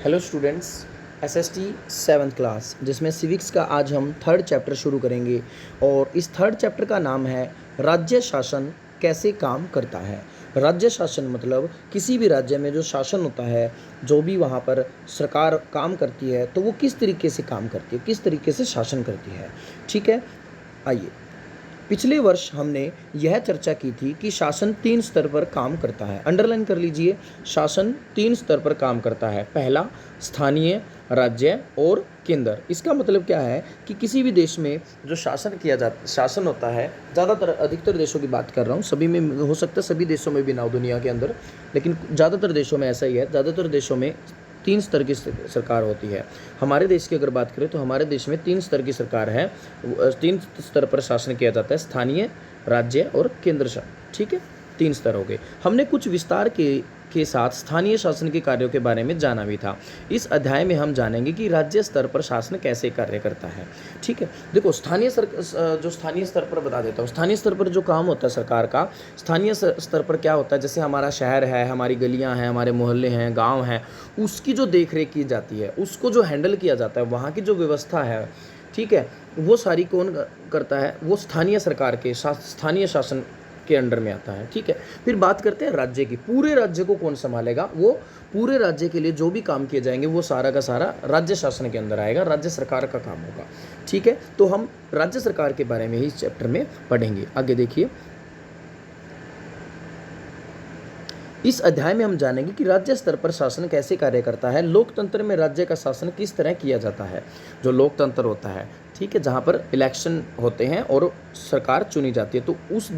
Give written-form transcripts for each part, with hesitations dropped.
Hello students, SST 7th class जिसमें civics का आज हम थर्ड चैप्टर शुरू करेंगे और इस थर्ड चैप्टर का नाम है राज्य शासन कैसे काम करता है। राज्य शासन मतलब किसी भी राज्य में जो शासन होता है, जो भी वहाँ पर सरकार काम करती है तो वो किस तरीके से काम करती है, किस तरीके से शासन करती है। ठीक है, आइए। पिछले वर्ष हमने यह चर्चा की थी कि शासन 3 स्तर पर काम करता है। अंडरलाइन कर लीजिए, शासन 3 स्तर पर काम करता है। पहला स्थानीय, राज्य और केंद्र। इसका मतलब क्या है कि किसी भी देश में जो शासन होता है, ज़्यादातर अधिकतर देशों की बात कर रहा हूँ, सभी में हो सकता है, सभी देशों में भी ना हो दुनिया के अंदर, लेकिन ज़्यादातर देशों में ऐसा ही है। ज़्यादातर देशों में 3 स्तर की सरकार होती है। हमारे देश की अगर बात करें तो हमारे देश में 3 स्तर की सरकार है। 3 स्तर पर शासन किया जाता है, स्थानीय, राज्य और केंद्र शासन। ठीक है, 3 स्तर हो गए। हमने कुछ विस्तार के साथ स्थानीय शासन के कार्यों के बारे में जाना भी था। इस अध्याय में हम जानेंगे कि राज्य स्तर पर शासन कैसे कार्य करता है। ठीक है, देखो स्थानीय स्तर पर बता देता हूँ। स्थानीय स्तर पर जो काम होता है सरकार का, स्थानीय स्तर पर क्या होता है, जैसे हमारा शहर है, हमारी गलियाँ हैं, हमारे मोहल्ले हैं, गाँव हैं, उसकी जो देख रेख की जाती है, उसको जो हैंडल किया जाता है, वहाँ की जो व्यवस्था है, ठीक है, वो सारी कौन करता है? वो स्थानीय सरकार के स्थानीय शासन के अंडर में आता है। ठीक है, फिर बात करते हैं राज्य की। पूरे राज्य को कौन संभालेगा? वो पूरे राज्य के लिए जो भी काम किए जाएंगे वो सारा का सारा राज्य शासन के अंदर आएगा, राज्य सरकार का काम होगा। ठीक है, तो हम राज्य सरकार के बारे में ही इस चैप्टर में पढ़ेंगे। आगे देखिए, इस अध्याय में हम जानेंगे कि राज्य स्तर पर शासन कैसे कार्य करता है। लोकतंत्र में राज्य का शासन किस तरह किया जाता है। जो लोकतंत्र होता है, ठीक है, जहाँ पर इलेक्शन होते हैं और सरकार चुनी जाती है, तो उस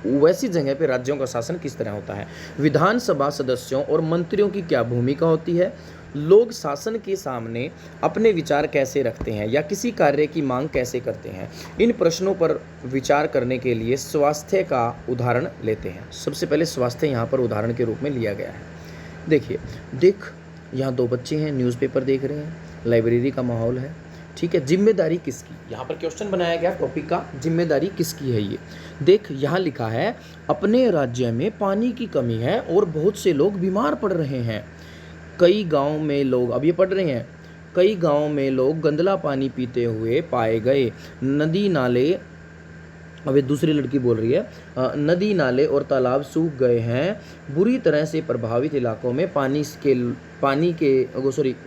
वैसी जगह पे राज्यों का शासन किस तरह होता है। विधानसभा सदस्यों और मंत्रियों की क्या भूमिका होती है। लोग शासन के सामने अपने विचार कैसे रखते हैं या किसी कार्य की मांग कैसे करते हैं। इन प्रश्नों पर विचार करने के लिए स्वास्थ्य का उदाहरण लेते हैं। सबसे पहले स्वास्थ्य यहाँ पर उदाहरण के रूप में लिया गया है। देखिए, यहाँ 2 बच्चे हैं, न्यूज़पेपर देख रहे हैं, लाइब्रेरी का माहौल है। ठीक है, जिम्मेदारी किसकी? यहाँ पर क्वेश्चन बनाया गया टॉपिक का, जिम्मेदारी किसकी है ये। देख, यहाँ लिखा है अपने राज्य में पानी की कमी है और बहुत से लोग बीमार पड़ रहे हैं। कई गांव में लोग, अब ये पढ़ रहे हैं, कई गांव में लोग गंदला पानी पीते हुए पाए गए। नदी नाले, अब ये दूसरी लड़की बोल रही है, नदी नाले और तालाब सूख गए हैं। बुरी तरह से प्रभावित इलाकों में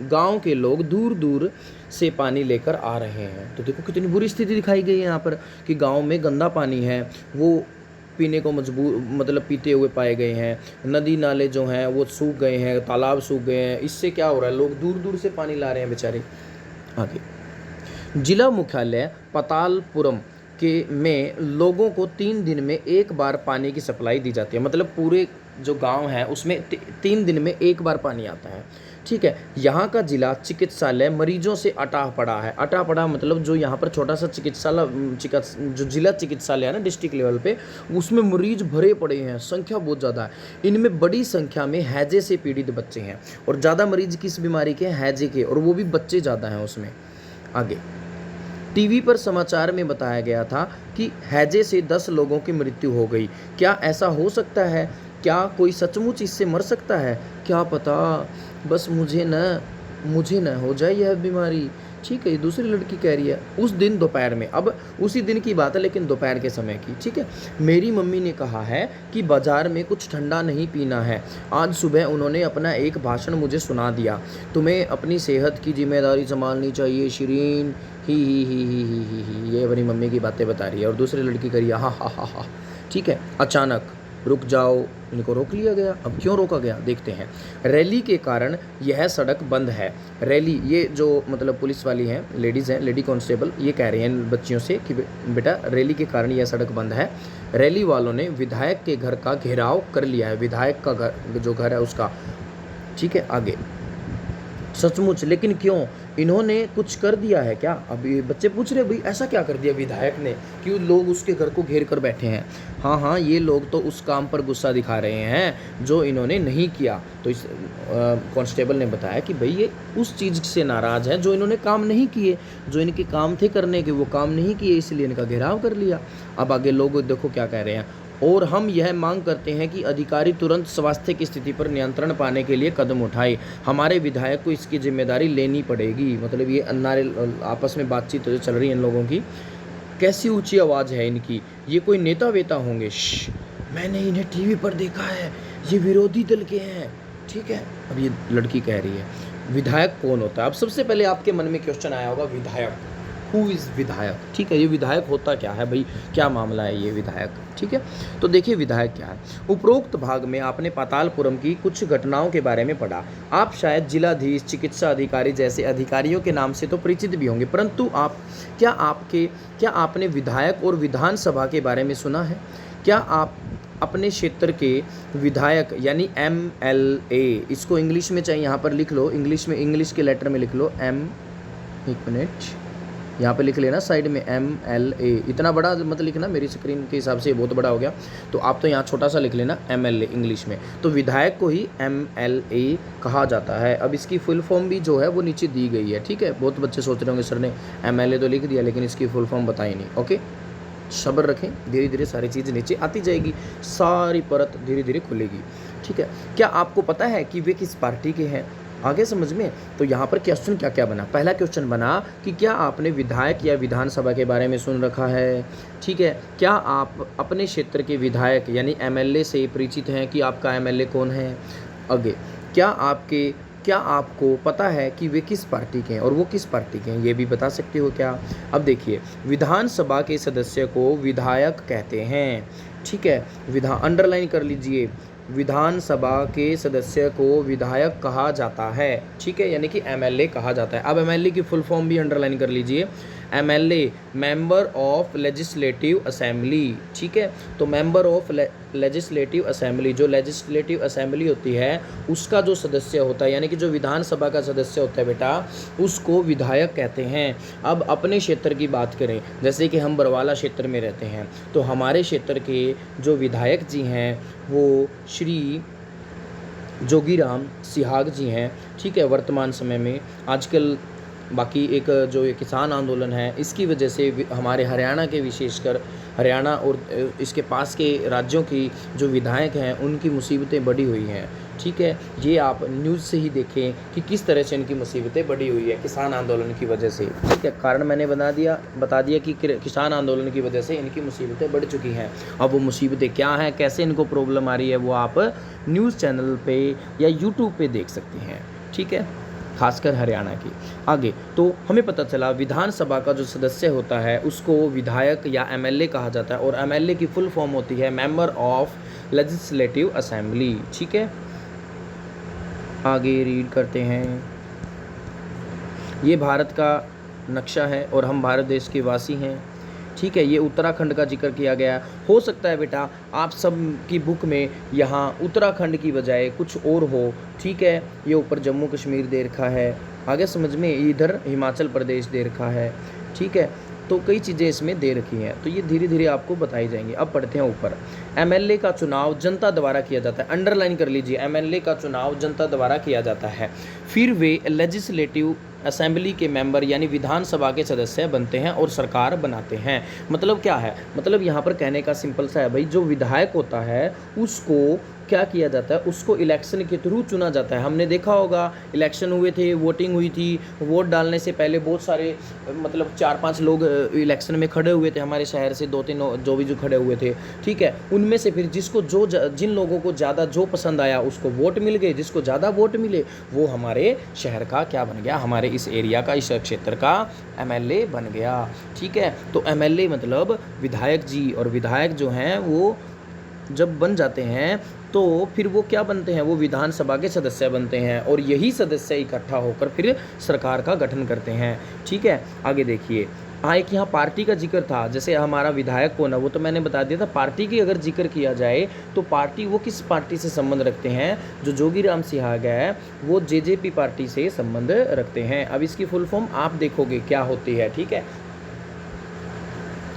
गांव के लोग दूर दूर से पानी लेकर आ रहे हैं। तो देखो कितनी बुरी स्थिति दिखाई गई है यहाँ पर कि गांव में गंदा पानी है, वो पीने को मतलब पीते हुए पाए गए हैं। नदी नाले जो हैं वो सूख गए हैं, तालाब सूख गए हैं। इससे क्या हो रहा है, लोग दूर दूर से पानी ला रहे हैं बेचारे। आगे, जिला मुख्यालय पतालपुरम में लोगों को 3 दिन में 1 बार पानी की सप्लाई दी जाती है। मतलब पूरे जो गांव है उसमें 3 दिन में 1 बार पानी आता है। ठीक है, यहाँ का जिला चिकित्सालय मरीजों से अटा पड़ा है। अटा पड़ा मतलब जो यहाँ पर छोटा सा जो जिला चिकित्सालय है ना, डिस्ट्रिक्ट लेवल पे, उसमें मरीज भरे पड़े हैं, संख्या बहुत ज़्यादा है। इनमें बड़ी संख्या में हैजे से पीड़ित बच्चे हैं और ज़्यादा मरीज किस बीमारी के? हैजे के, और वो भी बच्चे ज़्यादा हैं उसमें। आगे, टीवी पर समाचार में बताया गया था कि हैजे से 10 लोगों की मृत्यु हो गई। क्या ऐसा हो सकता है? क्या कोई सचमुच इससे मर सकता है? क्या पता, बस मुझे न हो जाए यह बीमारी। ठीक है, ये दूसरी लड़की कह रही है। उस दिन दोपहर में, अब उसी दिन की बात है लेकिन दोपहर के समय की। ठीक है, मेरी मम्मी ने कहा है कि बाजार में कुछ ठंडा नहीं पीना है। आज सुबह उन्होंने अपना एक भाषण मुझे सुना दिया। तुम्हें अपनी सेहत की जिम्मेदारी संभालनी चाहिए शिरीन। ही ये अपनी मम्मी की बातें बता रही है और दूसरी लड़की करी हा। ठीक है, अचानक रुक जाओ, इनको रोक लिया गया। अब क्यों रोका गया देखते हैं। रैली के कारण यह सड़क बंद है। रैली, ये जो मतलब पुलिस वाली हैं, लेडीज़ हैं, लेडी कांस्टेबल, ये कह रही हैं बच्चियों से कि बेटा रैली के कारण यह सड़क बंद है। रैली वालों ने विधायक के घर का घेराव कर लिया है, विधायक का घर जो घर है उसका। ठीक है, आगे, सचमुच, लेकिन क्यों? इन्होंने कुछ कर दिया है क्या? अब ये बच्चे पूछ रहे, भाई ऐसा क्या कर दिया विधायक ने कि लोग उसके घर को घेर कर बैठे हैं। हाँ, ये लोग तो उस काम पर गुस्सा दिखा रहे हैं जो इन्होंने नहीं किया। तो इस कांस्टेबल ने बताया कि भाई ये उस चीज़ से नाराज़ है जो इन्होंने काम नहीं किए, जो इनके काम थे करने के, वो काम नहीं किए, इसलिए इनका घेराव कर लिया। अब आगे लोग देखो क्या कह रहे हैं। और हम यह मांग करते हैं कि अधिकारी तुरंत स्वास्थ्य की स्थिति पर नियंत्रण पाने के लिए कदम उठाए। हमारे विधायक को इसकी जिम्मेदारी लेनी पड़ेगी। मतलब ये नारे आपस में बातचीत जो चल रही है इन लोगों की, कैसी ऊंची आवाज़ है इनकी। ये कोई नेता वेता होंगे? मैंने इन्हें टीवी पर देखा है, ये विरोधी दल के हैं, ठीक है। अब ये लड़की कह रही है विधायक कौन होता है। अब सबसे पहले आपके मन में क्वेश्चन आया होगा विधायक, हु इज़ विधायक, ठीक है। ये विधायक होता क्या है भाई, क्या मामला है ये विधायक, ठीक है। तो देखिए विधायक क्या है। उपरोक्त भाग में आपने पातालपुरम की कुछ घटनाओं के बारे में पढ़ा। आप शायद जिलाधीश, चिकित्सा अधिकारी जैसे अधिकारियों के नाम से तो परिचित भी होंगे, परंतु क्या आपने विधायक और विधानसभा के बारे में सुना है? क्या आप अपने क्षेत्र के विधायक यानी MLA, इसको इंग्लिश में चाहिए यहाँ पर लिख लो, इंग्लिश के लेटर में लिख लो एक मिनट यहाँ पे लिख लेना साइड में MLA। इतना बड़ा मत लिखना, मेरी स्क्रीन के हिसाब से ये बहुत बड़ा हो गया, तो आप तो यहाँ छोटा सा लिख लेना MLA इंग्लिश में। तो विधायक को ही MLA कहा जाता है। अब इसकी फुल फॉर्म भी जो है वो नीचे दी गई है, ठीक है। बहुत बच्चे सोच रहे होंगे सर ने MLA तो लिख दिया लेकिन इसकी फुल फॉर्म बताई नहीं। ओके, सब्र रखें, धीरे धीरे सारी चीज़ नीचे आती जाएगी, सारी परत धीरे धीरे खुलेगी, ठीक है। क्या आपको पता है कि वे किस पार्टी के हैं? आगे समझ में। तो यहाँ पर क्वेश्चन क्या क्या बना। पहला क्वेश्चन बना कि क्या आपने विधायक या विधानसभा के बारे में सुन रखा है, ठीक है। क्या आप अपने क्षेत्र के विधायक यानी MLA से परिचित हैं कि आपका MLA कौन है? आगे, क्या आपको पता है कि वे किस पार्टी के हैं और वो किस पार्टी के हैं, ये भी बता सकते हो क्या? अब देखिए, विधानसभा के सदस्य को विधायक कहते हैं, ठीक है। अंडरलाइन कर लीजिए, विधानसभा के सदस्य को विधायक कहा जाता है, ठीक है, यानी कि MLA कहा जाता है। अब MLA की फुल फॉर्म भी अंडरलाइन कर लीजिए, MLA member of legislative assembly, ठीक है। तो मेंबर ऑफ लेजिस्लेटिव असेंबली, जो लेजिस्लेटिव असेंबली होती है उसका जो सदस्य होता है, यानी कि जो विधानसभा का सदस्य होता है बेटा, उसको विधायक कहते हैं। अब अपने क्षेत्र की बात करें, जैसे कि हम बरवाला क्षेत्र में रहते हैं, तो हमारे क्षेत्र के जो विधायक जी हैं वो श्री जोगीराम सिहाग जी हैं, ठीक है। वर्तमान समय में आजकल बाकी एक जो ये किसान आंदोलन है, इसकी वजह से हमारे हरियाणा के, विशेषकर हरियाणा और इसके पास के राज्यों की जो विधायक हैं उनकी मुसीबतें बढ़ी हुई हैं, ठीक है। ये आप न्यूज़ से ही देखें कि किस तरह से इनकी मुसीबतें बढ़ी हुई है किसान आंदोलन की वजह से, ठीक है। कारण मैंने बता दिया कि किसान आंदोलन की वजह से इनकी मुसीबतें बढ़ चुकी हैं। अब वो मुसीबतें क्या हैं, कैसे इनको प्रॉब्लम आ रही है, वो आप न्यूज़ चैनल पे या यूट्यूब पे देख सकते हैं, ठीक है, खासकर हरियाणा की। आगे तो हमें पता चला विधानसभा का जो सदस्य होता है उसको विधायक या MLA कहा जाता है, और MLA की फुल फॉर्म होती है मेंबर ऑफ लेजिस्लेटिव असेंबली, ठीक है। आगे रीड करते हैं। ये भारत का नक्शा है और हम भारत देश के वासी हैं, ठीक है। ये उत्तराखंड का जिक्र किया गया। हो सकता है बेटा आप सब की बुक में यहाँ उत्तराखंड की बजाय कुछ और हो, ठीक है। ये ऊपर जम्मू कश्मीर दे रखा है, आगे समझ में, इधर हिमाचल प्रदेश दे रखा है, ठीक है। तो कई चीज़ें इसमें दे रखी हैं, तो ये धीरे धीरे आपको बताई जाएंगी। अब पढ़ते हैं ऊपर। MLA का चुनाव जनता द्वारा किया जाता है, अंडरलाइन कर लीजिए, MLA का चुनाव जनता द्वारा किया जाता है। फिर वे लेजिस्लेटिव असेंबली के मेंबर यानी विधानसभा के सदस्य बनते हैं और सरकार बनाते हैं। मतलब क्या है, मतलब यहाँ पर कहने का सिंपल सा है भाई, जो विधायक होता है उसको क्या किया जाता है, उसको इलेक्शन के थ्रू चुना जाता है। हमने देखा होगा इलेक्शन हुए थे, वोटिंग हुई थी, वोट डालने से पहले बहुत सारे मतलब 4-5 लोग इलेक्शन में खड़े हुए थे हमारे शहर से, 2-3 जो खड़े हुए थे, ठीक है। उनमें से फिर जिसको जिन लोगों को ज़्यादा जो पसंद आया उसको वोट मिल गए, जिसको ज़्यादा वोट मिले वो हमारे शहर का क्या बन गया, हमारे इस एरिया का, इस क्षेत्र का MLA बन गया, ठीक है। तो MLA मतलब विधायक जी, और विधायक जो हैं वो जब बन जाते हैं तो फिर वो क्या बनते हैं, वो विधानसभा के सदस्य बनते हैं, और यही सदस्य इकट्ठा होकर फिर सरकार का गठन करते हैं, ठीक है। आगे देखिए, एक यहाँ पार्टी का जिक्र था, जैसे हमारा विधायक कौन है वो तो मैंने बता दिया था। पार्टी की अगर जिक्र किया जाए तो पार्टी, वो किस पार्टी से संबंध रखते हैं, जो जोगीराम सिहाग है वो JJP पार्टी से संबंध रखते हैं। अब इसकी फुल फॉर्म आप देखोगे क्या होती है, ठीक है,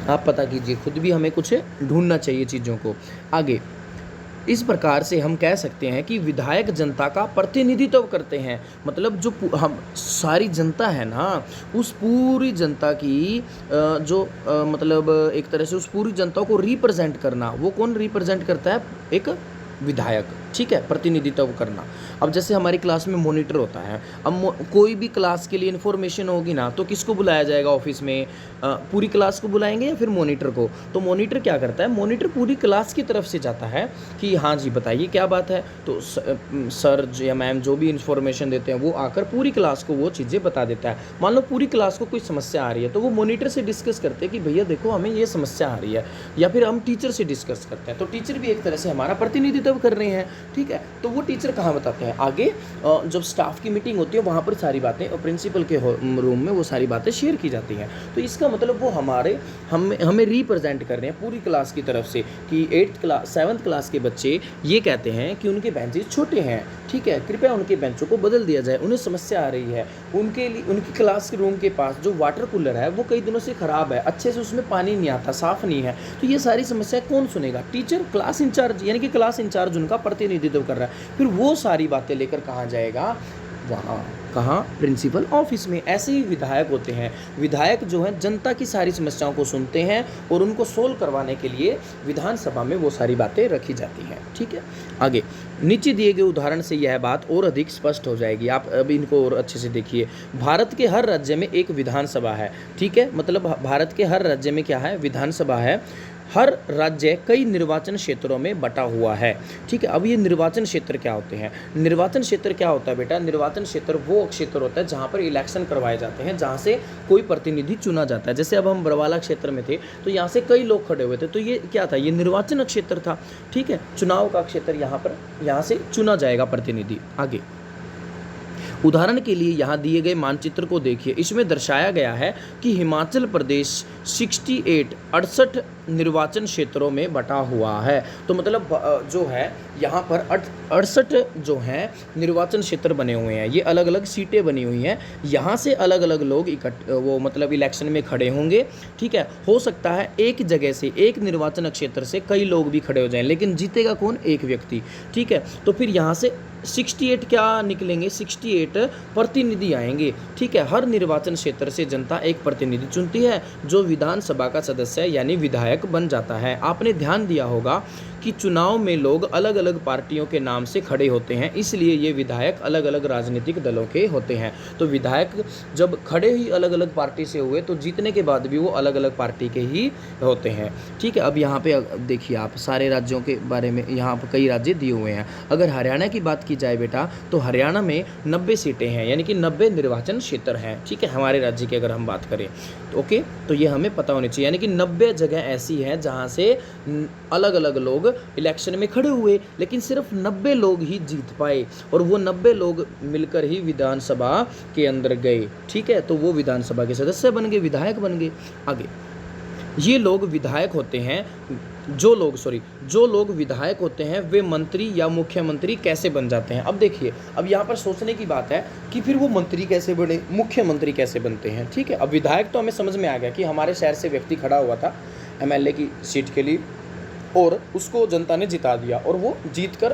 आप पता कीजिए, खुद भी हमें कुछ ढूंढना चाहिए चीज़ों को। आगे इस प्रकार से हम कह सकते हैं कि विधायक जनता का प्रतिनिधित्व करते हैं। मतलब जो हम सारी जनता है ना, उस पूरी जनता की जो मतलब एक तरह से उस पूरी जनता को रिप्रेजेंट करना, वो कौन रिप्रेजेंट करता है? एक विधायक, ठीक है, प्रतिनिधित्व करना। अब जैसे हमारी क्लास में मॉनिटर होता है, अब कोई भी क्लास के लिए इन्फॉर्मेशन होगी ना, तो किसको बुलाया जाएगा ऑफिस में? पूरी क्लास को बुलाएंगे या फिर मॉनिटर को? तो मॉनिटर क्या करता है? मॉनिटर पूरी क्लास की तरफ से जाता है कि हाँ जी बताइए क्या बात है। तो सर या मैम जो भी इन्फॉर्मेशन देते हैं वो आकर पूरी क्लास को वो चीज़ें बता देता है। मान लो पूरी क्लास को कोई समस्या आ रही है, तो वो मॉनिटर से डिस्कस करते हैं कि भैया देखो हमें ये समस्या आ रही है, या फिर हम टीचर से डिस्कस करते हैं। तो टीचर भी एक तरह से हमारा प्रतिनिधित्व कर रहे हैं, ठीक है। तो वो टीचर कहाँ बताते हैं? आगे जब स्टाफ की मीटिंग होती है वहाँ पर सारी बातें और प्रिंसिपल के रूम में वो सारी बातें शेयर की जाती हैं। तो इसका मतलब वो हमें रिप्रेजेंट कर रहे हैं पूरी क्लास की तरफ से कि 7th क्लास के बच्चे ये कहते हैं कि उनके बेंचेस छोटे हैं, ठीक है, कृपया उनके बेंचों को बदल दिया जाए, उन्हें समस्या आ रही है। उनके लिए उनकी क्लास रूम के पास जो वाटर कूलर है वो कई दिनों से ख़राब है, अच्छे से उसमें पानी नहीं आता, साफ़ नहीं है। तो ये सारी समस्याएं कौन सुनेगा? टीचर, क्लास इंचार्ज, यानी कि क्लास इंचार्ज उनका प्रतिनिधित्व कर रहा है। फिर वो सारी बातें लेकर कहाँ जाएगा? वहाँ, कहाँ? प्रिंसिपल ऑफिस में। ऐसे ही विधायक होते हैं। विधायक जो है जनता की सारी समस्याओं को सुनते हैं और उनको सोल्व करवाने के लिए विधानसभा में वो सारी बातें रखी जाती हैं, ठीक है। आगे नीचे दिए गए उदाहरण से यह बात और अधिक स्पष्ट हो जाएगी। आप अभी इनको और अच्छे से देखिए। भारत के हर राज्य में एक विधानसभा है, ठीक है। मतलब भारत के हर राज्य में क्या है? विधानसभा है। हर राज्य कई निर्वाचन क्षेत्रों में बटा हुआ है, ठीक है। अब ये निर्वाचन क्षेत्र क्या होते हैं? निर्वाचन क्षेत्र क्या होता है बेटा? निर्वाचन क्षेत्र वो क्षेत्र होता है जहाँ पर इलेक्शन करवाए जाते हैं, जहाँ से कोई प्रतिनिधि चुना जाता है। जैसे अब हम बरवाला क्षेत्र में थे तो यहाँ से कई लोग खड़े हुए थे, तो ये क्या था? ये निर्वाचन क्षेत्र था, ठीक है। चुनाव का क्षेत्र यहाँ से चुना जाएगा प्रतिनिधि। आगे उदाहरण के लिए यहाँ दिए गए मानचित्र को देखिए। इसमें दर्शाया गया है कि हिमाचल प्रदेश 68 निर्वाचन क्षेत्रों में बटा हुआ है। तो मतलब जो है यहाँ पर 68 जो हैं निर्वाचन क्षेत्र बने हुए हैं, ये अलग अलग सीटें बनी हुई हैं। यहाँ से अलग अलग लोग वो मतलब इलेक्शन में खड़े होंगे, ठीक है। हो सकता है एक जगह से, एक निर्वाचन क्षेत्र से कई लोग भी खड़े हो जाएं, लेकिन जीतेगा कौन? एक व्यक्ति, ठीक है। तो फिर यहाँ से 68 क्या निकलेंगे? 68 प्रतिनिधि आएंगे, ठीक है। हर निर्वाचन क्षेत्र से जनता एक प्रतिनिधि चुनती है जो विधानसभा का सदस्य यानी विधायक बन जाता है। आपने ध्यान दिया होगा कि चुनाव में लोग अलग अलग पार्टियों के नाम से खड़े होते हैं, इसलिए ये विधायक अलग अलग राजनीतिक दलों के होते हैं। तो विधायक जब खड़े ही अलग अलग पार्टी से हुए तो जीतने के बाद भी वो अलग अलग पार्टी के ही होते हैं, ठीक है। अब यहाँ पे देखिए आप सारे राज्यों के बारे में, यहाँ पर कई राज्य दिए हुए हैं। अगर हरियाणा की बात की जाए बेटा तो हरियाणा में 90 सीटें हैं, यानी कि 90 निर्वाचन क्षेत्र हैं, ठीक है। हमारे राज्य की अगर हम बात करें तो ओके, तो ये हमें पता होनी चाहिए। यानी कि 90 जगह ऐसी हैं जहाँ से अलग अलग लोग इलेक्शन में खड़े हुए, लेकिन सिर्फ 90 लोग ही जीत पाए और वो 90 लोग मिलकर ही विधानसभा के अंदर गए, ठीक है। तो वो विधानसभा के सदस्य बन गए, विधायक बन गए। आगे ये लोग विधायक होते हैं, जो लोग विधायक होते हैं वे मंत्री या मुख्यमंत्री कैसे बन जाते हैं? अब देखिए, अब यहाँ पर सोचने की बात है कि फिर वो मंत्री कैसे बने, मुख्यमंत्री कैसे बनते हैं, ठीक है। अब विधायक तो हमें समझ में आ गया कि हमारे शहर से व्यक्ति खड़ा हुआ था एमएलए की सीट के लिए और उसको जनता ने जिता दिया और वो जीतकर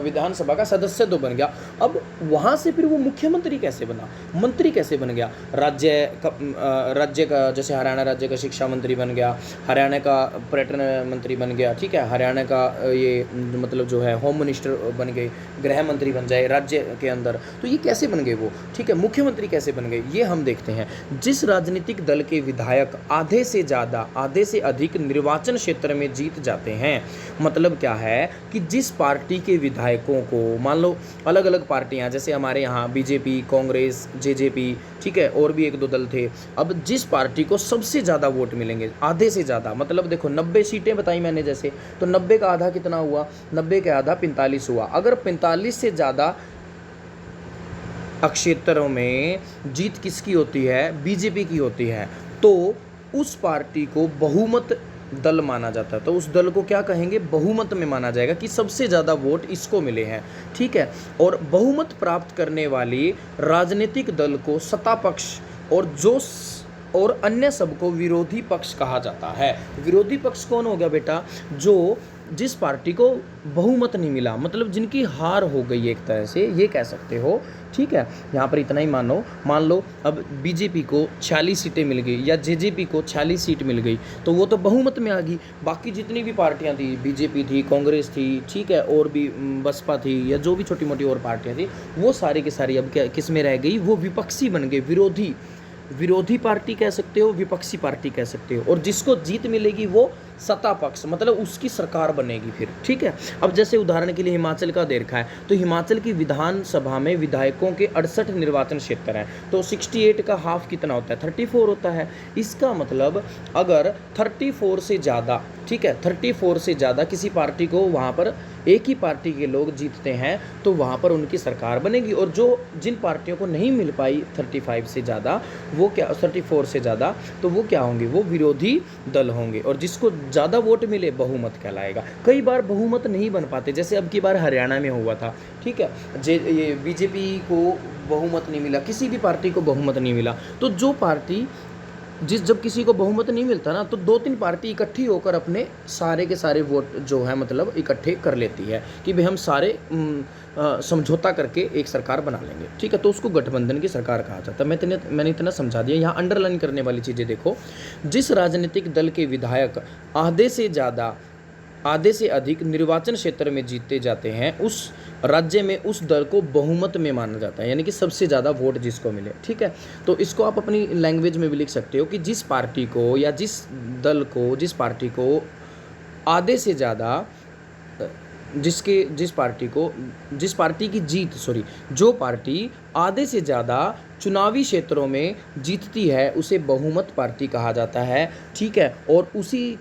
विधानसभा का सदस्य तो बन गया। अब वहाँ से फिर वो मुख्यमंत्री कैसे बना, मंत्री कैसे बन गया? राज्य का जैसे हरियाणा राज्य का शिक्षा मंत्री बन गया, हरियाणा का पर्यटन मंत्री बन गया, ठीक है। हरियाणा का ये मतलब जो है होम मिनिस्टर बन गए, गृह मंत्री बन जाए राज्य के अंदर। तो ये कैसे बन गए वो, ठीक है। मुख्यमंत्री कैसे बन गए ये हम देखते हैं। जिस राजनीतिक दल के विधायक आधे से अधिक निर्वाचन क्षेत्र में जीत जाते हैं, मतलब क्या है कि जिस पार्टी के विधायकों को, मान लो अलग अलग पार्टियां, जैसे हमारे यहाँ बीजेपी, कांग्रेस, जेजेपी, ठीक है, और भी एक दो दल थे। अब जिस पार्टी को सबसे ज़्यादा वोट मिलेंगे, आधे से ज़्यादा, मतलब देखो 90 सीटें बताई मैंने जैसे, तो 90 का आधा कितना हुआ? 90 का आधा 45 हुआ। अगर 45 से ज़्यादा क्षेत्रों में जीत किसकी होती है? बीजेपी की होती है, तो उस पार्टी को बहुमत दल माना जाता है। तो उस दल को क्या कहेंगे? बहुमत में माना जाएगा कि सबसे ज़्यादा वोट इसको मिले हैं, ठीक है। और बहुमत प्राप्त करने वाली राजनीतिक दल को सत्ता पक्ष और अन्य सबको विरोधी पक्ष कहा जाता है। विरोधी पक्ष कौन हो गया बेटा? जो जिस पार्टी को बहुमत नहीं मिला, मतलब जिनकी हार हो गई एक तरह से, ये कह सकते हो। ठीक है, यहाँ पर इतना ही मान लो अब बीजेपी को 46 सीटें मिल गई या जेजेपी को 46 सीट मिल गई, तो वो तो बहुमत में आ गई। बाकी जितनी भी पार्टियां थी, बीजेपी थी, कांग्रेस थी, ठीक है, और भी बसपा थी, या जो भी छोटी मोटी और पार्टियां थी, वो सारी की सारी अब क्या किस में रह गई, वो विपक्षी बन गए, विरोधी पार्टी कह सकते हो, विपक्षी पार्टी कह सकते हो। और जिसको जीत मिलेगी वो सत्ता पक्ष, मतलब उसकी सरकार बनेगी फिर। ठीक है, अब जैसे उदाहरण के लिए हिमाचल का देखा है, तो हिमाचल की विधानसभा में विधायकों के 68 निर्वाचन क्षेत्र हैं, तो 68 का हाफ कितना होता है, 34 होता है। इसका मतलब अगर 34 से ज़्यादा, ठीक है, 34 से ज़्यादा किसी पार्टी को वहाँ पर एक ही पार्टी के लोग जीतते हैं, तो वहाँ पर उनकी सरकार बनेगी। और जिन पार्टियों को नहीं मिल पाई 35 से ज़्यादा, वो क्या 34 से ज़्यादा, तो वो क्या होंगे, वो विरोधी दल होंगे। और जिसको ज़्यादा वोट मिले बहुमत कहलाएगा। कई बार बहुमत नहीं बन पाते, जैसे अब की बार हरियाणा में हुआ था। ठीक है, ये बीजेपी को बहुमत नहीं मिला, किसी भी पार्टी को बहुमत नहीं मिला, तो जो पार्टी जब किसी को बहुमत नहीं मिलता ना, तो 2-3 पार्टी इकट्ठी होकर अपने सारे के सारे वोट जो है मतलब इकट्ठे कर लेती है कि भाई हम सारे समझौता करके एक सरकार बना लेंगे। ठीक है, तो उसको गठबंधन की सरकार कहा जाता है। मैंने इतना समझा दिया। यहाँ अंडरलाइन करने वाली चीज़ें देखो, जिस राजनीतिक दल के विधायक आधे से अधिक निर्वाचन क्षेत्र में जीते जाते हैं, उस राज्य में उस दल को बहुमत में माना जाता है, यानी कि सबसे ज़्यादा वोट जिसको मिले। ठीक है, तो इसको आप अपनी लैंग्वेज में भी लिख सकते हो कि जिस पार्टी को या जिस दल को, जिस पार्टी को आधे से ज़्यादा जिस पार्टी की जीत, जो पार्टी आधे से ज़्यादा चुनावी क्षेत्रों में जीतती है, उसे बहुमत पार्टी कहा जाता है। ठीक है, और उसी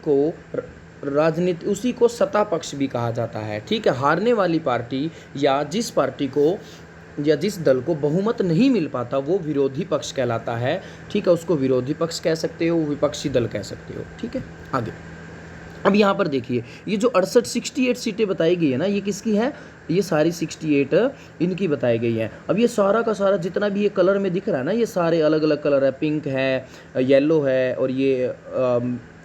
को सत्ता पक्ष भी कहा जाता है। ठीक है, हारने वाली पार्टी या जिस दल को बहुमत नहीं मिल पाता, वो विरोधी पक्ष कहलाता है। ठीक है, उसको विरोधी पक्ष कह सकते हो, विपक्षी दल कह सकते हो। ठीक है, आगे अब यहाँ पर देखिए, ये जो 68 सीटें बताई गई है ना, ये किसकी है, ये सारी 68 इनकी बताई गई हैं। अब ये सारा का सारा जितना भी ये कलर में दिख रहा है ना, ये सारे अलग अलग कलर है, पिंक है, येलो है, और ये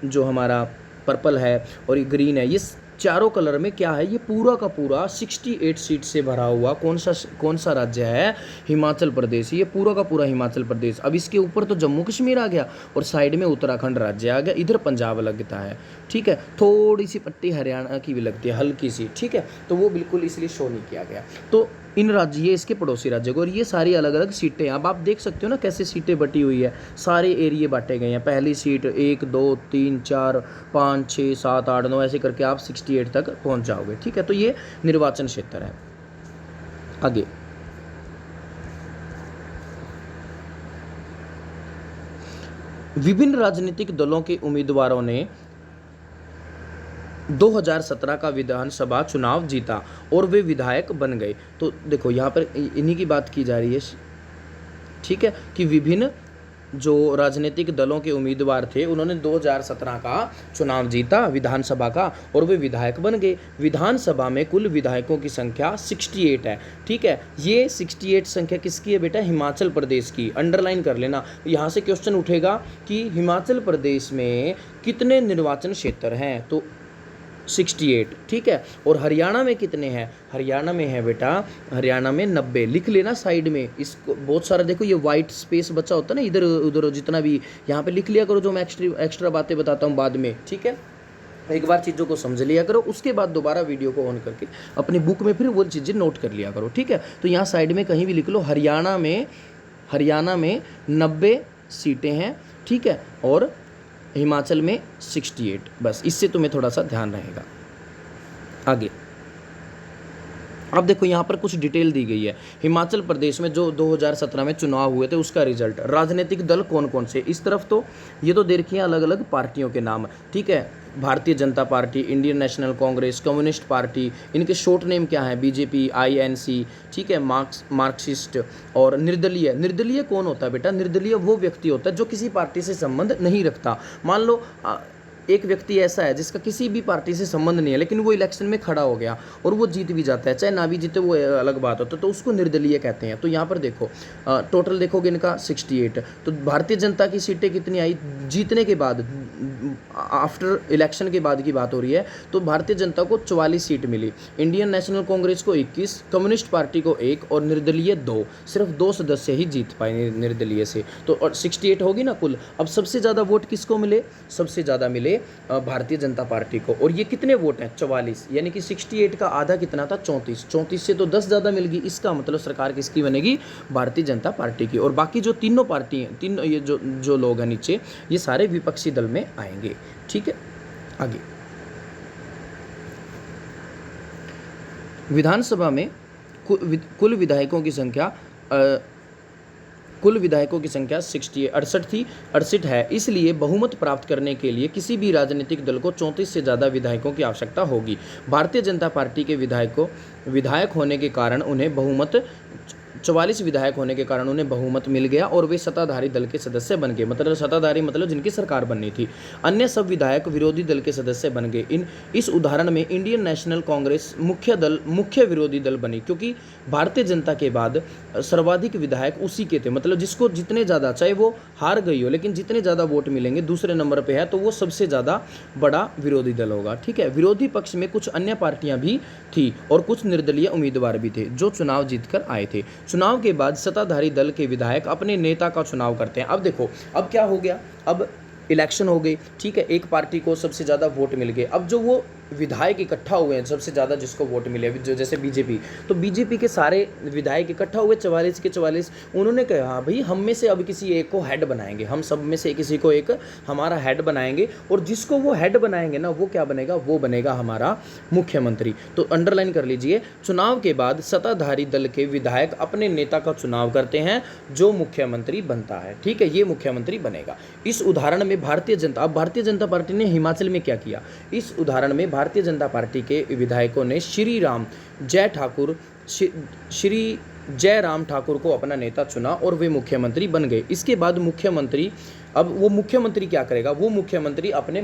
जो हमारा पर्पल है, और ये ग्रीन है, ये चारों कलर में क्या है, ये पूरा का पूरा 68 सीट से भरा हुआ कौन सा राज्य है, हिमाचल प्रदेश। ये पूरा का पूरा हिमाचल प्रदेश। अब इसके ऊपर तो जम्मू कश्मीर आ गया, और साइड में उत्तराखंड राज्य आ गया, इधर पंजाब लगता है। ठीक है, थोड़ी सी पट्टी हरियाणा की भी लगती है, हल्की सी। ठीक है, तो वो बिल्कुल इसलिए शो नहीं किया गया। तो इन राज्य, ये इसके पड़ोसी राज्य को, और ये सारी अलग अलग सीटें। अब आप देख सकते हो ना कैसे सीटें बटी हुई है, सारे एरिए बांटे गए हैं। पहली सीट 1 2 3 4 5 6 7 8 9 ऐसे करके आप 68 तक पहुंच जाओगे। ठीक है, तो ये निर्वाचन क्षेत्र है। आगे विभिन्न राजनीतिक दलों के उम्मीदवारों ने 2017 का विधानसभा चुनाव जीता और वे विधायक बन गए। तो देखो यहाँ पर इन्हीं की बात की जा रही है। ठीक है, कि विभिन्न जो राजनीतिक दलों के उम्मीदवार थे, उन्होंने 2017 का चुनाव जीता विधानसभा का, और वे विधायक बन गए। विधानसभा में कुल विधायकों की संख्या 68 है। ठीक है, ये 68 संख्या किसकी है बेटा, हिमाचल प्रदेश की। अंडरलाइन कर लेना, यहाँ से क्वेश्चन उठेगा कि हिमाचल प्रदेश में कितने निर्वाचन क्षेत्र हैं, तो 68। ठीक है, और हरियाणा में कितने हैं, हरियाणा में है बेटा, हरियाणा में 90। लिख लेना साइड में इसको, बहुत सारा देखो ये वाइट स्पेस बचा होता है ना, इधर उधर जितना भी, यहाँ पे लिख लिया करो, जो मैं एक्स्ट्रा बातें बताता हूँ बाद में। ठीक है, एक बार चीज़ों को समझ लिया करो, उसके बाद दोबारा वीडियो को ऑन करके अपनी बुक में फिर वो चीज़ें नोट कर लिया करो। ठीक है, तो यहाँ साइड में कहीं भी लिख लो, हरियाणा में 90 सीटें हैं। ठीक है, और हिमाचल में 68। बस इससे तुम्हें थोड़ा सा ध्यान रहेगा। आगे अब देखो यहाँ पर कुछ डिटेल दी गई है। हिमाचल प्रदेश में जो 2017 में चुनाव हुए थे उसका रिजल्ट, राजनीतिक दल कौन कौन से, इस तरफ तो ये तो देखिए अलग अलग पार्टियों के नाम। ठीक है, Bharatiya Janata party, Indian national Congress, communist party, इनके शॉर्ट नेम क्या है, बीजेपी, INC। ठीक है, मार्क्सिस्ट और निर्दलीय। निर्दलीय कौन होता है बेटा, निर्दलीय वो व्यक्ति होता है जो किसी पार्टी से संबंध नहीं रखता। मान लो एक व्यक्ति ऐसा है जिसका किसी भी पार्टी से संबंध नहीं है, लेकिन वो इलेक्शन में खड़ा हो गया और वो जीत भी जाता है, चाहे ना भी जीते वो अलग बात होता है, तो उसको निर्दलीय कहते हैं। तो यहाँ पर देखो टोटल देखोगे इनका 68। तो भारतीय जनता की सीटें कितनी आई जीतने के बाद, आफ्टर इलेक्शन के बाद की बात हो रही है, तो भारतीय जनता को 44 सीट मिली, इंडियन नेशनल कांग्रेस को 21, कम्युनिस्ट पार्टी को 1 और निर्दलीय 2, सिर्फ 2 सदस्य ही जीत पाए निर्दलीय से, तो और 68 होगी ना कुल। अब सबसे ज़्यादा वोट किसको मिले? सबसे ज़्यादा मिले भारतीय जनता पार्टी को। और ये कितने वोट हैं? 44, यानी कि 68 का आधा कितना था? 34, 34 से तो 10 ज़्यादा मिल गई। इसका मतलब सरकार किसकी बनेगी? भारतीय जनता पार्टी की। और बाकी जो तीनों पार्टी हैं, तीन ये जो लोग हैं नीचे, ये सारे विपक्षी दल में आएंगे। ठीक है, आगे विधानसभा में कुल विधायकों की संख्या 68 थी, 68 है। इसलिए बहुमत प्राप्त करने के लिए किसी भी राजनीतिक दल को 34 से ज़्यादा विधायकों की आवश्यकता होगी। भारतीय जनता पार्टी के विधायक होने के कारण उन्हें बहुमत 44 विधायक होने के कारण उन्हें बहुमत मिल गया और वे सत्ताधारी दल के सदस्य बन गए। मतलब सत्ताधारी मतलब जिनकी सरकार बननी थी। अन्य सब विधायक विरोधी दल के सदस्य बन गए। इस उदाहरण में इंडियन नेशनल कांग्रेस मुख्य विरोधी दल बनी, क्योंकि भारतीय जनता के बाद सर्वाधिक विधायक उसी के थे। मतलब जिसको जितने ज़्यादा, चाहे वो हार गई हो, लेकिन जितने ज़्यादा वोट मिलेंगे, दूसरे नंबर पर है, तो वो सबसे ज़्यादा बड़ा विरोधी दल होगा। ठीक है, विरोधी पक्ष में कुछ अन्य पार्टियां भी थी और कुछ निर्दलीय उम्मीदवार भी थे जो चुनाव जीतकर आए थे। चुनाव के बाद सत्ताधारी दल के विधायक अपने नेता का चुनाव करते हैं। अब देखो, अब क्या हो गया? अब इलेक्शन हो गई, ठीक है, एक पार्टी को सबसे ज़्यादा वोट मिल गए। अब जो वो विधायक इकट्ठा हुए हैं, सबसे ज़्यादा जिसको वोट मिले, जो जैसे बीजेपी, तो बीजेपी के सारे विधायक इकट्ठा हुए 44 के 44। उन्होंने कहा, हाँ भाई, हम में से अब किसी एक को हेड बनाएंगे, हम सब में से किसी को एक हमारा हेड बनाएंगे, और जिसको वो हेड बनाएंगे ना, वो क्या बनेगा? वो बनेगा हमारा मुख्यमंत्री। तो अंडरलाइन कर लीजिए, चुनाव के बाद सत्ताधारी दल के विधायक अपने नेता का चुनाव करते हैं जो मुख्यमंत्री बनता है। ठीक है, ये मुख्यमंत्री बनेगा। इस उदाहरण में भारतीय जनता पार्टी ने हिमाचल में क्या किया? इस उदाहरण में भारतीय जनता पार्टी के विधायकों ने श्री जयराम ठाकुर को अपना नेता चुना और वे मुख्यमंत्री बन गए। इसके बाद अब वो मुख्यमंत्री क्या करेगा? वो मुख्यमंत्री अपने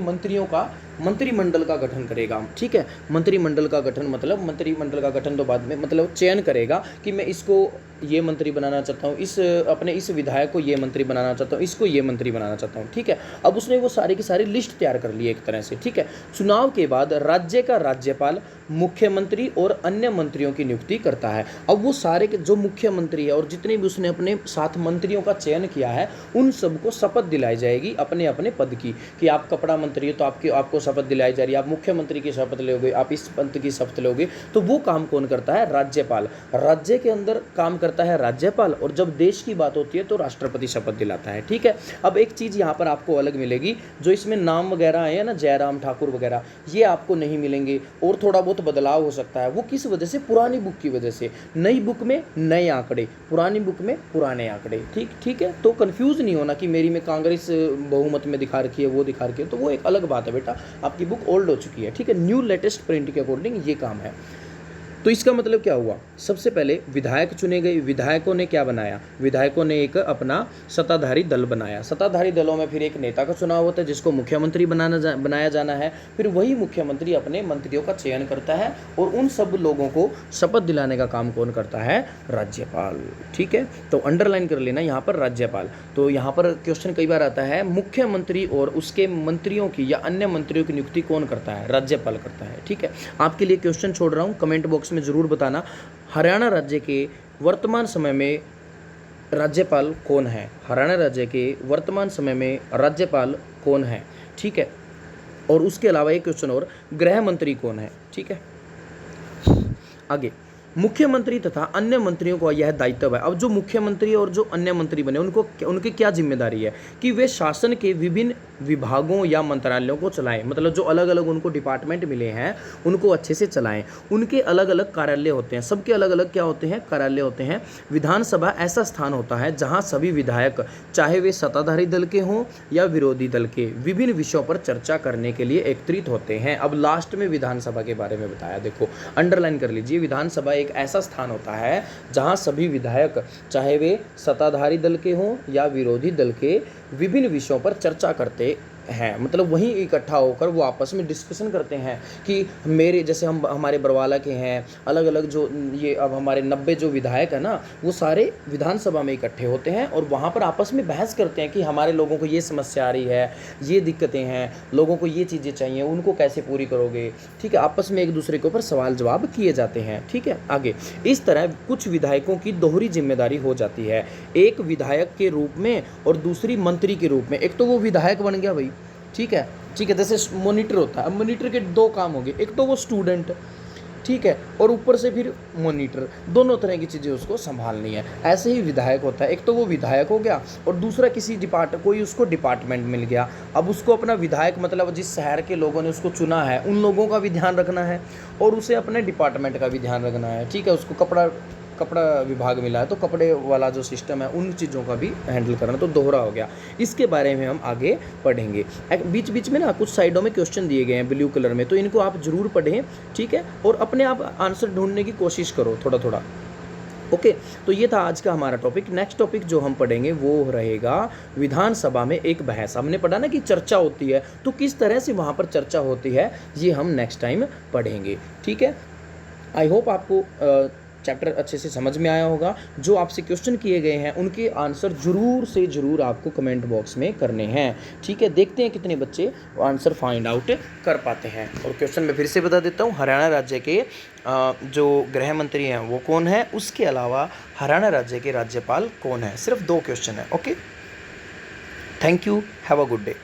मंत्रिमंडल का गठन करेगा। ठीक है, मंत्रिमंडल का गठन तो बाद में, मतलब चयन करेगा कि मैं इसको ये मंत्री बनाना चाहता हूँ, इस विधायक को ये मंत्री बनाना चाहता हूँ, इसको ये मंत्री बनाना चाहता हूँ। ठीक है, अब उसने वो सारी की सारी लिस्ट तैयार कर ली एक तरह से। ठीक है, चुनाव के बाद राज्य का राज्यपाल मुख्यमंत्री और अन्य मंत्रियों की नियुक्ति करता है। अब वो सारे के जो मुख्यमंत्री है और जितने भी उसने अपने साथ मंत्रियों का चयन किया है, उन सबको शपथ दिलाई जाएगी अपने अपने पद की, कि आप कपड़ा मंत्री हो तो आपको शपथ दिलाई जा रही है, आप मुख्यमंत्री की शपथ लोगे, आप इस पद की शपथ लोगे। तो वो काम कौन करता है? राज्यपाल। राज्य के अंदर काम करता है राज्यपाल, और जब देश की बात होती है तो राष्ट्रपति शपथ दिलाता है। ठीक है, अब एक चीज़ यहाँ पर आपको अलग मिलेगी, जो इसमें नाम वगैरह आए हैं ना, जयराम ठाकुर वगैरह, ये आपको नहीं मिलेंगे, और थोड़ा बहुत बदलाव हो सकता है। वो किस वजह से? पुरानी बुक की वजह से। नई बुक में नए आंकड़े, पुरानी बुक में पुराने आंकड़े। ठीक है, तो कंफ्यूज नहीं होना कि मेरी में कांग्रेस बहुमत में दिखा रखी है, वो दिखा रखी है, तो वो एक अलग बात है बेटा, आपकी बुक ओल्ड हो चुकी है। ठीक है, न्यू लेटेस्ट प्रिंट के अकॉर्डिंग ये काम है। तो इसका मतलब क्या हुआ? सबसे पहले विधायक चुने गए। विधायकों ने क्या बनाया? विधायकों ने एक अपना सत्ताधारी दल बनाया। सत्ताधारी दलों में फिर एक नेता का चुनाव होता है जिसको मुख्यमंत्री बनाया जाना है। फिर वही मुख्यमंत्री अपने मंत्रियों का चयन करता है, और उन सब लोगों को शपथ दिलाने का काम कौन करता है? राज्यपाल। ठीक है, तो अंडरलाइन कर लेना यहाँ पर राज्यपाल। तो यहाँ पर क्वेश्चन कई बार आता है, मुख्यमंत्री और उसके मंत्रियों की या अन्य मंत्रियों की नियुक्ति कौन करता है? राज्यपाल करता है। ठीक है, आपके लिए क्वेश्चन छोड़ रहा हूँ, कमेंट बॉक्स में ज़रूर बताना, हरियाणा राज्य के वर्तमान समय में राज्यपाल कौन है? हरियाणा राज्य के वर्तमान समय में राज्यपाल कौन है? ठीक है, और उसके अलावा एक क्वेश्चन और, गृह मंत्री कौन है? ठीक है, आगे मुख्यमंत्री तथा अन्य मंत्रियों का यह दायित्व है। अब जो मुख्यमंत्री और जो अन्य मंत्री बने, उनकी क्या जिम्मेदारी है? कि वे शासन के विभिन्न विभागों या मंत्रालयों को चलाएं। मतलब जो अलग अलग उनको डिपार्टमेंट मिले हैं, उनको अच्छे से चलाएं। उनके अलग अलग कार्यालय होते हैं, सबके अलग अलग क्या होते हैं? कार्यालय होते हैं। विधानसभा ऐसा स्थान होता है जहाँ सभी विधायक, चाहे वे सत्ताधारी दल के हों या विरोधी दल के, विभिन्न विषयों पर चर्चा करने के लिए एकत्रित होते हैं। अब लास्ट में विधानसभा के बारे में बताया, देखो अंडरलाइन कर लीजिए, विधानसभा एक ऐसा स्थान होता है जहां सभी विधायक, चाहे वे सत्ताधारी दल के हों या विरोधी दल के, विभिन्न विषयों पर चर्चा करते हैं, मतलब वहीं इकट्ठा होकर वो आपस में डिस्कशन करते हैं कि मेरे जैसे हम हमारे बरवाला के हैं, अलग अलग जो ये अब हमारे 90 जो विधायक हैं ना, वो सारे विधानसभा में इकट्ठे होते हैं और वहाँ पर आपस में बहस करते हैं कि हमारे लोगों को ये समस्या आ रही है, ये दिक्कतें हैं, लोगों को ये चीज़ें चाहिए, उनको कैसे पूरी करोगे। ठीक है, आपस में एक दूसरे के ऊपर सवाल जवाब किए जाते हैं। ठीक है, आगे इस तरह कुछ विधायकों की दोहरी जिम्मेदारी हो जाती है, एक विधायक के रूप में और दूसरी मंत्री के रूप में। एक तो वो विधायक बन गया भाई, ठीक है, ठीक है, जैसे मॉनिटर होता है, अब मॉनिटर के दो काम हो गए, एक तो वो स्टूडेंट, ठीक है, और ऊपर से फिर मॉनिटर, दोनों तरह की चीज़ें उसको संभालनी है। ऐसे ही विधायक होता है, एक तो वो विधायक हो गया और दूसरा किसी कोई उसको डिपार्टमेंट मिल गया। अब उसको अपना विधायक मतलब जिस शहर के लोगों ने उसको चुना है उन लोगों का भी ध्यान रखना है और उसे अपने डिपार्टमेंट का भी ध्यान रखना है। ठीक है, उसको कपड़ा विभाग मिला है तो कपड़े वाला जो सिस्टम है उन चीज़ों का भी हैंडल करना, तो दोहरा हो गया। इसके बारे में हम आगे पढ़ेंगे। बीच बीच में ना कुछ साइडों में क्वेश्चन दिए गए हैं ब्लू कलर में, तो इनको आप जरूर पढ़ें। ठीक है, और अपने आप आंसर ढूंढने की कोशिश करो थोड़ा थोड़ा। ओके, तो ये था आज का हमारा टॉपिक। नेक्स्ट टॉपिक जो हम पढ़ेंगे वो रहेगा विधानसभा में एक बहस। हमने पढ़ा ना कि चर्चा होती है, तो किस तरह से वहाँ पर चर्चा होती है ये हम नेक्स्ट टाइम पढ़ेंगे। ठीक है, आई होप आपको चैप्टर अच्छे से समझ में आया होगा। जो आपसे क्वेश्चन किए गए हैं उनके आंसर ज़रूर से ज़रूर आपको कमेंट बॉक्स में करने हैं। ठीक है, देखते हैं कितने बच्चे आंसर फाइंड आउट कर पाते हैं। और क्वेश्चन मैं फिर से बता देता हूँ, हरियाणा राज्य के जो गृह मंत्री हैं वो कौन है, उसके अलावा हरियाणा राज्य के राज्यपाल कौन है। सिर्फ 2 क्वेश्चन है। Okay, thank you, have a good day.